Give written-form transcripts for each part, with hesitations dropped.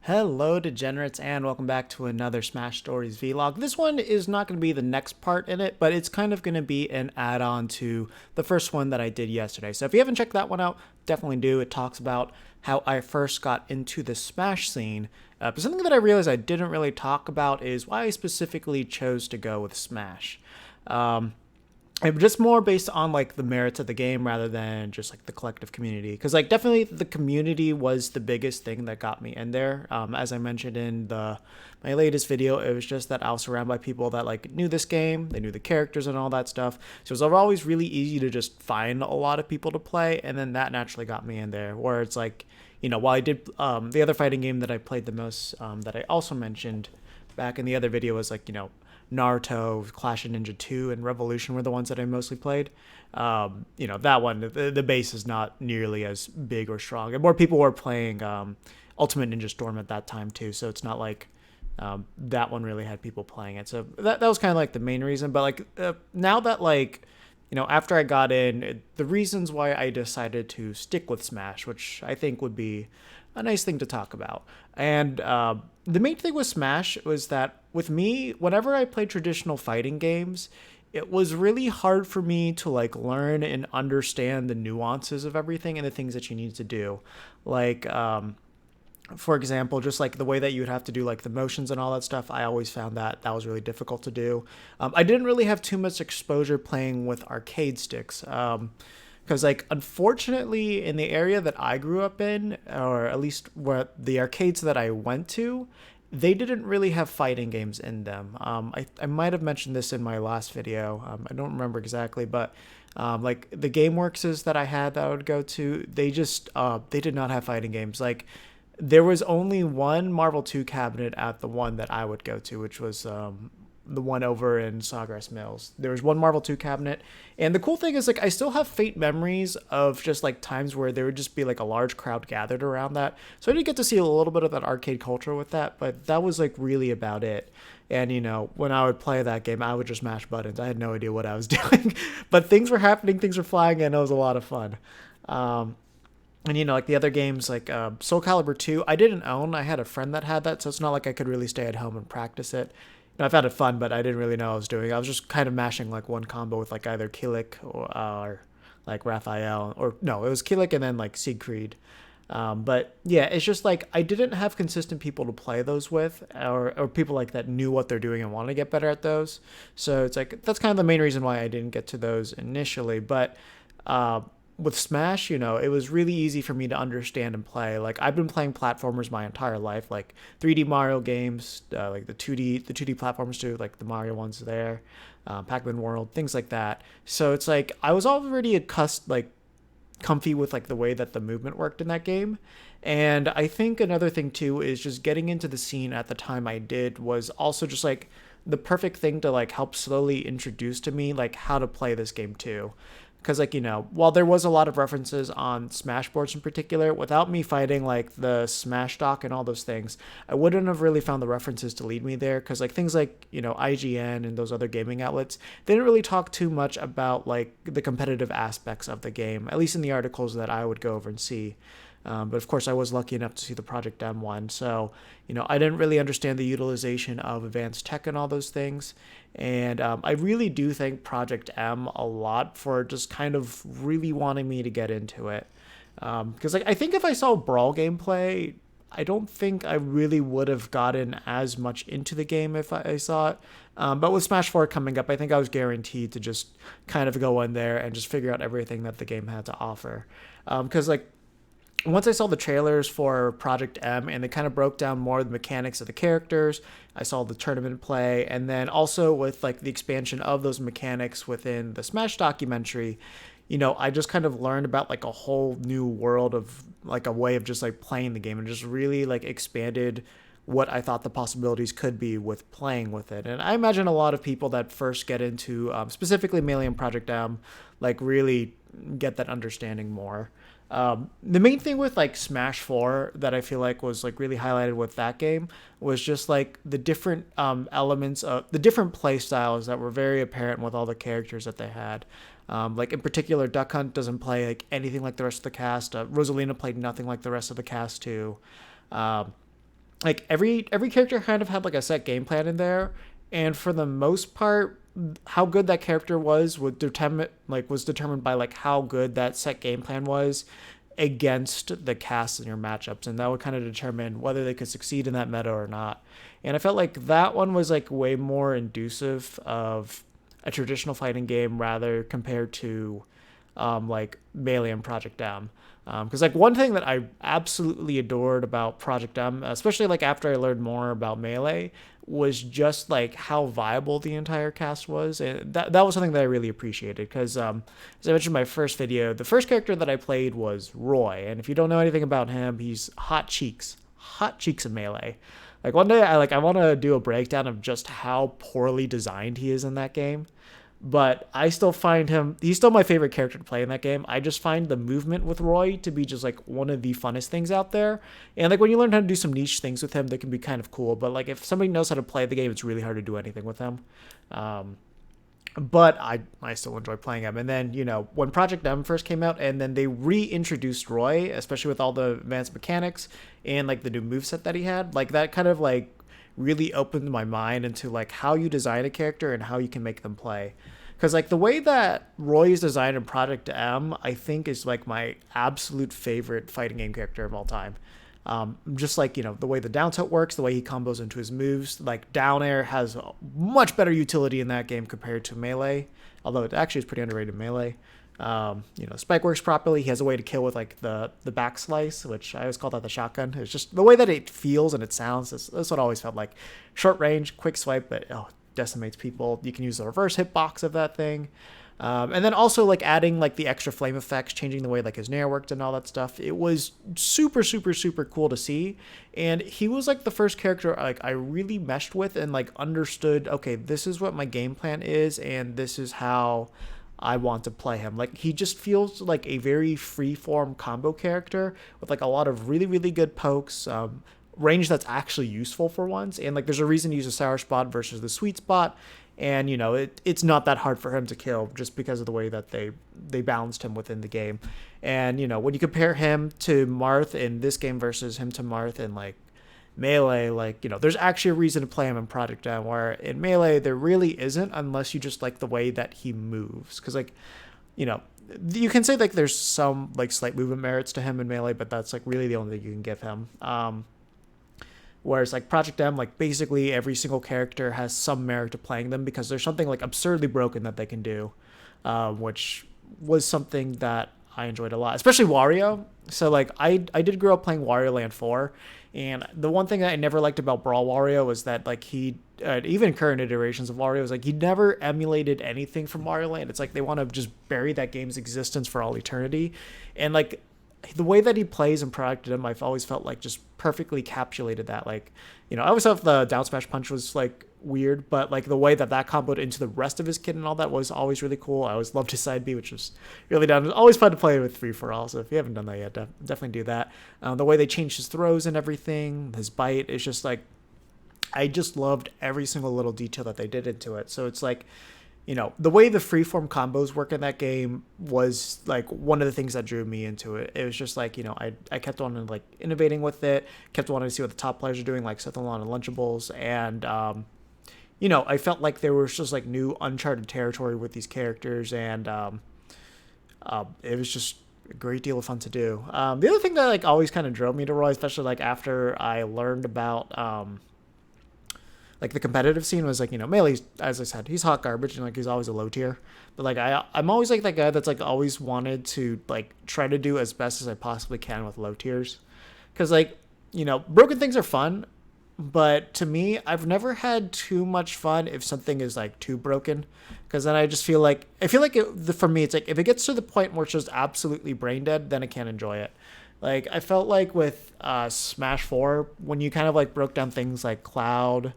Hello degenerates and welcome back to another Smash Stories vlog. This one is not going to be the next part in it, but it's kind of going to be an add-on to the first one that I did yesterday. So if you haven't checked that one out, definitely do. It talks about how I first got into the Smash scene. But something that I realized I didn't really talk about is why I specifically chose to go with Smash. It was just more based on like the merits of the game rather than just like the collective community, because like definitely the community was the biggest thing that got me in there. As I mentioned in my latest video, it was just that I was surrounded by people that like knew this game, they knew the characters and all that stuff, so it was always really easy to just find a lot of people to play, and then that naturally got me in there. Where it's like, while I did the other fighting game that I played the most, that I also mentioned back in the other video, was like, Naruto, Clash of Ninja 2, and Revolution were the ones that I mostly played. That one, the base is not nearly as big or strong. And more people were playing Ultimate Ninja Storm at that time too, so it's not like that one really had people playing it. So that was kind of like the main reason. But like now that like, after I got in, the reasons why I decided to stick with Smash, which I think would be a nice thing to talk about. And the main thing with Smash was that with me, whenever I played traditional fighting games, it was really hard for me to like learn and understand the nuances of everything and the things that you need to do. Like, for example, just like the way that you would have to do like the motions and all that stuff, I always found that was really difficult to do. I didn't really have too much exposure playing with arcade sticks. Because, like, unfortunately, in the area that I grew up in, or at least where the arcades that I went to, they didn't really have fighting games in them. I might have mentioned this in my last video. I don't remember exactly, but like the GameWorkses that I had that I would go to, they just they did not have fighting games. Like, there was only one Marvel 2 cabinet at the one that I would go to, which was the one over in Sawgrass Mills. There was one Marvel 2 cabinet. And the cool thing is, like, I still have faint memories of just like times where there would just be like a large crowd gathered around that. So I did get to see a little bit of that arcade culture with that, but that was like really about it. And when I would play that game, I would just mash buttons. I had no idea what I was doing, but things were happening, things were flying, and it was a lot of fun. And like the other games, like Soul Calibur 2, I didn't own. I had a friend that had that, so it's not like I could really stay at home and practice it. I found it fun, but I didn't really know what I was doing. I was just kind of mashing like one combo with like either Kilik or like Raphael, or no, it was Kilik and then like Siegfried. But yeah, it's just like I didn't have consistent people to play those with, or people like that knew what they're doing and want to get better at those. So it's like that's kind of the main reason why I didn't get to those initially. But with Smash, it was really easy for me to understand and play. Like, I've been playing platformers my entire life, like 3D Mario games, like the 2D platformers too, like the Mario ones there, Pac-Man World, things like that. So it's like I was already accustomed, like comfy with like the way that the movement worked in that game. And I think another thing too is just getting into the scene at the time I did was also just like the perfect thing to like help slowly introduce to me like how to play this game too. Because, like, while there was a lot of references on Smashboards in particular, without me fighting, like, the Smash Dock and all those things, I wouldn't have really found the references to lead me there. Because, like, things like, IGN and those other gaming outlets, they didn't really talk too much about, like, the competitive aspects of the game, at least in the articles that I would go over and see. But of course, I was lucky enough to see the Project M one. So, I didn't really understand the utilization of advanced tech and all those things. And I really do thank Project M a lot for just kind of really wanting me to get into it. Because I think if I saw Brawl gameplay, I don't think I really would have gotten as much into the game if I saw it. But with Smash 4 coming up, I think I was guaranteed to just kind of go in there and just figure out everything that the game had to offer. Because, like, once I saw the trailers for Project M and they kind of broke down more of the mechanics of the characters, I saw the tournament play, and then also with like the expansion of those mechanics within the Smash documentary, I just kind of learned about like a whole new world of like a way of just like playing the game, and just really like expanded what I thought the possibilities could be with playing with it. And I imagine a lot of people that first get into specifically Melee and Project M like really get that understanding more. The main thing with like Smash 4 that I feel like was like really highlighted with that game was just like the different elements of the different play styles that were very apparent with all the characters that they had. Like in particular, Duck Hunt doesn't play like anything like the rest of the cast. Rosalina played nothing like the rest of the cast too. like every character kind of had like a set game plan in there, and for the most part, how good that character was determined by like how good that set game plan was against the cast in your matchups, and that would kind of determine whether they could succeed in that meta or not. And I felt like that one was like way more inducive of a traditional fighting game rather compared to like Melee and Project M. Because like one thing that I absolutely adored about Project M, especially like after I learned more about Melee, was just like how viable the entire cast was, and that was something that I really appreciated. Because as I mentioned in my first video, the first character that I played was Roy, and if you don't know anything about him, he's hot cheeks in Melee. Like one day, I want to do a breakdown of just how poorly designed he is in that game, but I still find he's still my favorite character to play in that game. I just find the movement with Roy to be just like one of the funnest things out there. And like when you learn how to do some niche things with him, they can be kind of cool. But like if somebody knows how to play the game, it's really hard to do anything with him. But I still enjoy playing him. And then, when Project M first came out and then they reintroduced Roy, especially with all the advanced mechanics and like the new moveset that he had, like that kind of like really opened my mind into like how you design a character and how you can make them play. Because like the way that Roy is designed in Project M, I think is like my absolute favorite fighting game character of all time. Just like, the way the down tilt works, the way he combos into his moves, like down air has much better utility in that game compared to Melee, although it actually is pretty underrated Melee. Spike works properly. He has a way to kill with like the back slice, which I always call that the shotgun. It's just the way that it feels and it sounds. That's what I always felt like. Short range, quick swipe, but decimates people. You can use the reverse hitbox of that thing. And then also like adding like the extra flame effects, changing the way like his nair worked and all that stuff. It was super, super, super cool to see. And he was like the first character like I really meshed with and like understood, okay, this is what my game plan is and this is how I want to play him. Like he just feels like a very free-form combo character with like a lot of really, really good pokes, range that's actually useful for once. And like there's a reason to use a sour spot versus the sweet spot. And it's not that hard for him to kill just because of the way that they balanced him within the game. And when you compare him to Marth in this game versus him to Marth in like Melee, like there's actually a reason to play him in Project M, where in Melee there really isn't unless you just like the way that he moves. Because like you can say like there's some like slight movement merits to him in Melee, but that's like really the only thing you can give him. Whereas like Project M, like basically every single character has some merit to playing them because there's something like absurdly broken that they can do, which was something that I enjoyed a lot, especially Wario. So like I did grow up playing Wario Land 4, and the one thing that I never liked about Brawl Wario was that like he, even current iterations of Wario, is like he never emulated anything from Wario Land. It's like they want to just bury that game's existence for all eternity, and like the way that he plays and projected him, I've always felt like just perfectly encapsulated that. Like, I always thought the down smash punch was like weird, but like the way that comboed into the rest of his kit and all that was always really cool. I always loved his side B, which was really down. It was always fun to play with free for all. So if you haven't done that yet, definitely do that. The way they changed his throws and everything, his bite is just like, I just loved every single little detail that they did into it. So it's like, the way the freeform combos work in that game was like one of the things that drew me into it. It was just like, I kept on like innovating with it, kept wanting to see what the top players are doing, like Seth Alon and Lunchables. And, I felt like there was just like new uncharted territory with these characters. And it was just a great deal of fun to do. The other thing that like always kind of drove me to Roy, especially like after I learned about, like the competitive scene, was like, Melee's, as I said, he's hot garbage and like he's always a low tier. But like I'm always like that guy that's like always wanted to like try to do as best as I possibly can with low tiers. Cause like, broken things are fun, but to me, I've never had too much fun if something is like too broken. Cause then I feel like for me, it's like if it gets to the point where it's just absolutely brain dead, then I can't enjoy it. Like I felt like with Smash 4, when you kind of like broke down things like Cloud,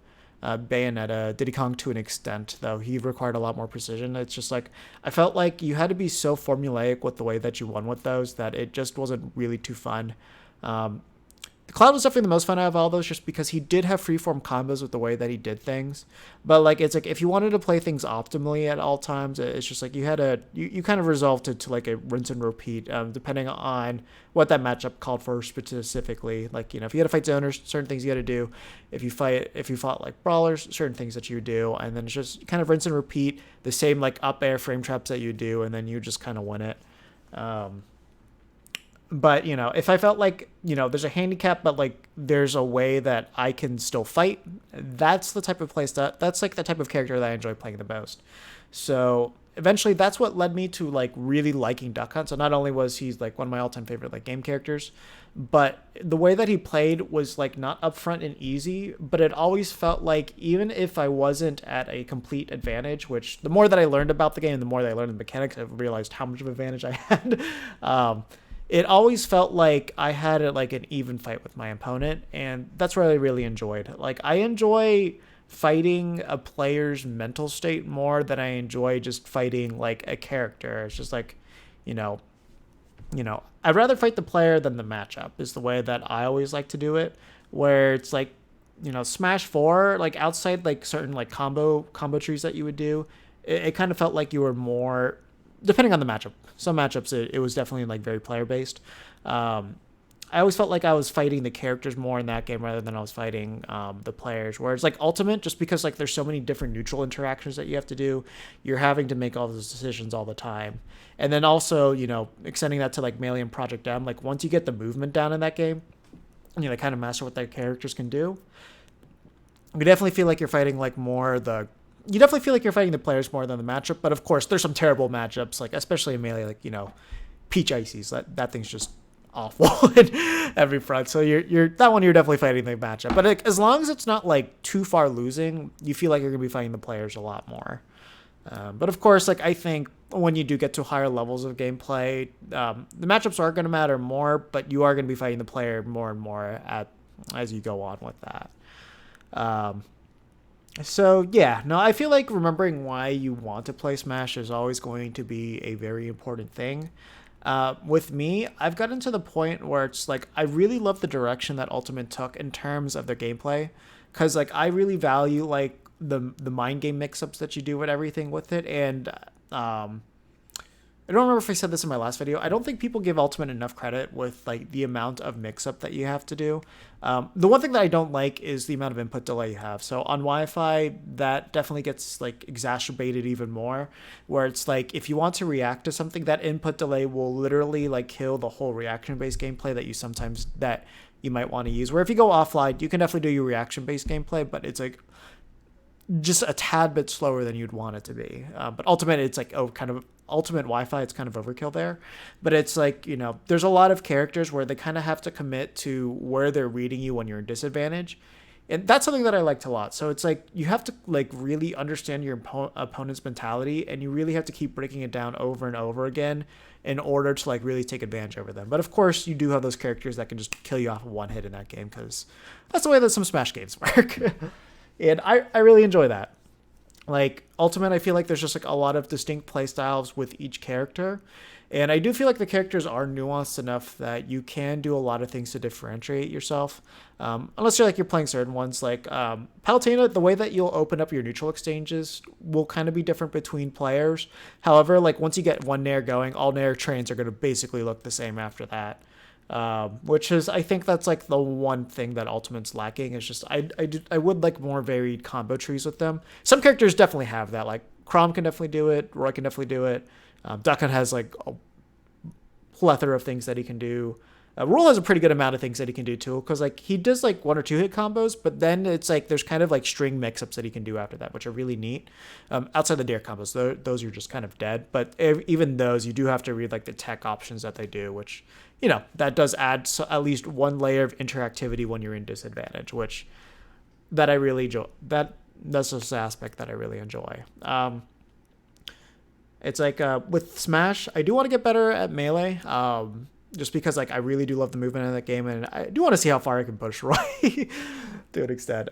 Bayonetta, Diddy Kong to an extent, though he required a lot more precision. It's just like I felt like you had to be so formulaic with the way that you won with those that it just wasn't really too fun. The Cloud was definitely the most fun out of all those, just because he did have freeform combos with the way that he did things. But like, it's like if you wanted to play things optimally at all times, it's just like you kind of resolved it to like a rinse and repeat, depending on what that matchup called for specifically. Like, if you had to fight zoners, certain things you had to do. If you fought like brawlers, certain things that you do, and then it's just kind of rinse and repeat the same like up air frame traps that you do, and then you just kind of win it. But if I felt like there's a handicap, but like there's a way that I can still fight, that's the type of that's like the type of character that I enjoy playing the most. So eventually, that's what led me to like really liking Duck Hunt. So not only was he like one of my all-time favorite like game characters, but the way that he played was like not upfront and easy, but it always felt like even if I wasn't at a complete advantage, which the more that I learned about the game, the more that I learned the mechanics, I realized how much of an advantage I had. It always felt like I had like an even fight with my opponent, and that's what I really enjoyed. Like, I enjoy fighting a player's mental state more than I enjoy just fighting like a character. It's just like, you know, I'd rather fight the player than the matchup is the way that I always like to do it. Where it's like, Smash 4, like outside like certain like combo trees that you would do, it kind of felt like you were more, depending on the matchup. Some matchups it was definitely like very player based. I always felt like I was fighting the characters more in that game rather than I was fighting the players. Whereas like Ultimate, just because like there's so many different neutral interactions that you have to do, you're having to make all those decisions all the time. And then also, extending that to like Melee and Project M, like once you get the movement down in that game, they kind of master what their characters can do. You definitely feel like you're fighting like you definitely feel like you're fighting the players more than the matchup. But of course, there's some terrible matchups, like especially in Melee, like Peach Ices. That thing's just awful in every front. So you're definitely fighting the matchup. But like, as long as it's not like too far losing, you feel like you're gonna be fighting the players a lot more. But of course, like I think when you do get to higher levels of gameplay, the matchups are gonna matter more, but you are gonna be fighting the player more and more as you go on with that. So yeah, no, I feel like remembering why you want to play Smash is always going to be a very important thing. With me, I've gotten to the point where it's like I really love the direction that Ultimate took in terms of their gameplay, because like I really value like the mind game mix-ups that you do with everything with it. And I don't remember if I said this in my last video. I don't think people give Ultimate enough credit with like the amount of mix-up that you have to do. The one thing that I don't like is the amount of input delay you have. So on Wi-Fi, that definitely gets like exacerbated even more, where it's like if you want to react to something, that input delay will literally like kill the whole reaction-based gameplay that you might want to use. Where if you go offline, you can definitely do your reaction-based gameplay, but it's like just a tad bit slower than you'd want it to be. But Ultimate, it's like kind of Ultimate Wi-Fi, it's kind of overkill there. But it's like, there's a lot of characters where they kind of have to commit to where they're reading you when you're in disadvantage. And that's something that I liked a lot. So it's like you have to like really understand your opponent's mentality, and you really have to keep breaking it down over and over again in order to like really take advantage over them. But of course, you do have those characters that can just kill you off of one hit in that game, because that's the way that some Smash games work. And I really enjoy that. Like Ultimate, I feel like there's just like a lot of distinct play styles with each character. And I do feel like the characters are nuanced enough that you can do a lot of things to differentiate yourself. Unless you're playing certain ones. Like Palutena, the way that you'll open up your neutral exchanges will kind of be different between players. However, like once you get one Nair going, all Nair trains are going to basically look the same after that. Which is, I think that's like the one thing that Ultimate's lacking, is just I would like more varied combo trees with them. Some characters definitely have that, like Chrom can definitely do it, Roy can definitely do it. Duck Hunt has like a plethora of things that he can do. Rule has a pretty good amount of things that he can do too, because like he does like 1 or 2 hit combos, but then it's like there's kind of like string mix-ups that he can do after that, which are really neat. Outside the dare combos, those are just kind of dead, but even those, you do have to read like the tech options that they do, which that does add at least one layer of interactivity when you're in disadvantage, which that I really enjoy. That's just an aspect that I really enjoy. It's like with Smash, I do want to get better at Melee. Just because like I really do love the movement in that game, and I do want to see how far I can push Roy to an extent.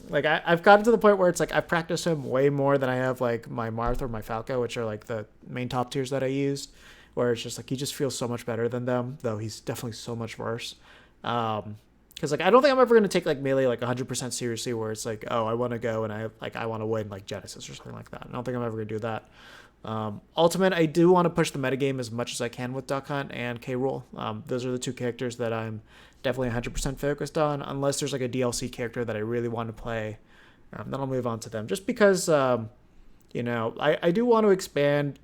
Like I've gotten to the point where it's like I've practiced him way more than I have like my Marth or my Falco, which are like the main top tiers that I used, where it's just like he just feels so much better than them, though he's definitely so much worse. Because like I don't think I'm ever gonna take like Melee like 100% seriously, where it's like, oh, I want to go and I want to win like Genesis or something like that. I don't think I'm ever gonna do that. Ultimate, I do want to push the metagame as much as I can with Duck Hunt and K. Rool. Those are the two characters that I'm definitely 100% focused on. Unless there's like a DLC character that I really want to play, then I'll move on to them. Just because, I do want to expand,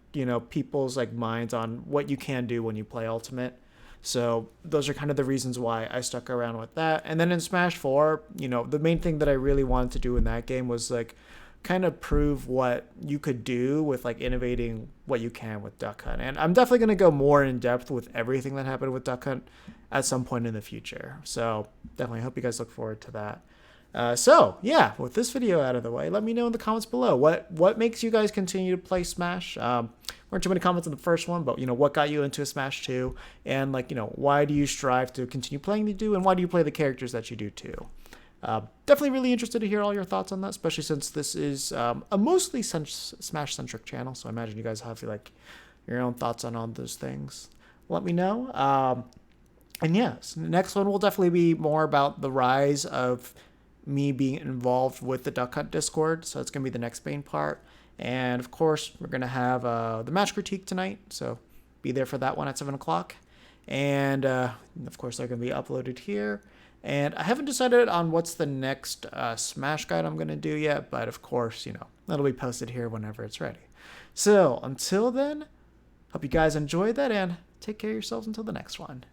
people's like minds on what you can do when you play Ultimate. So those are kind of the reasons why I stuck around with that. And then in Smash 4, the main thing that I really wanted to do in that game was like kind of prove what you could do with like innovating what you can with Duck Hunt. And I'm definitely going to go more in depth with everything that happened with Duck Hunt at some point in the future. So definitely hope you guys look forward to that. With this video out of the way, let me know in the comments below what makes you guys continue to play Smash. Weren't too many comments on the first one, but what got you into Smash 2, and why do you strive to continue playing the do, and why do you play the characters that you do too? Definitely really interested to hear all your thoughts on that, especially since this is a mostly Smash centric channel. So I imagine you guys have your own thoughts on all those things. Let me know. And yes, the next one will definitely be more about the rise of me being involved with the Duck Hunt Discord. So it's going to be the next main part. And of course, we're going to have the match critique tonight. So be there for that one at 7 o'clock. And of course, they're going to be uploaded here. And I haven't decided on what's the next Smash guide I'm going to do yet. But of course, that'll be posted here whenever it's ready. So until then, hope you guys enjoyed that and take care of yourselves until the next one.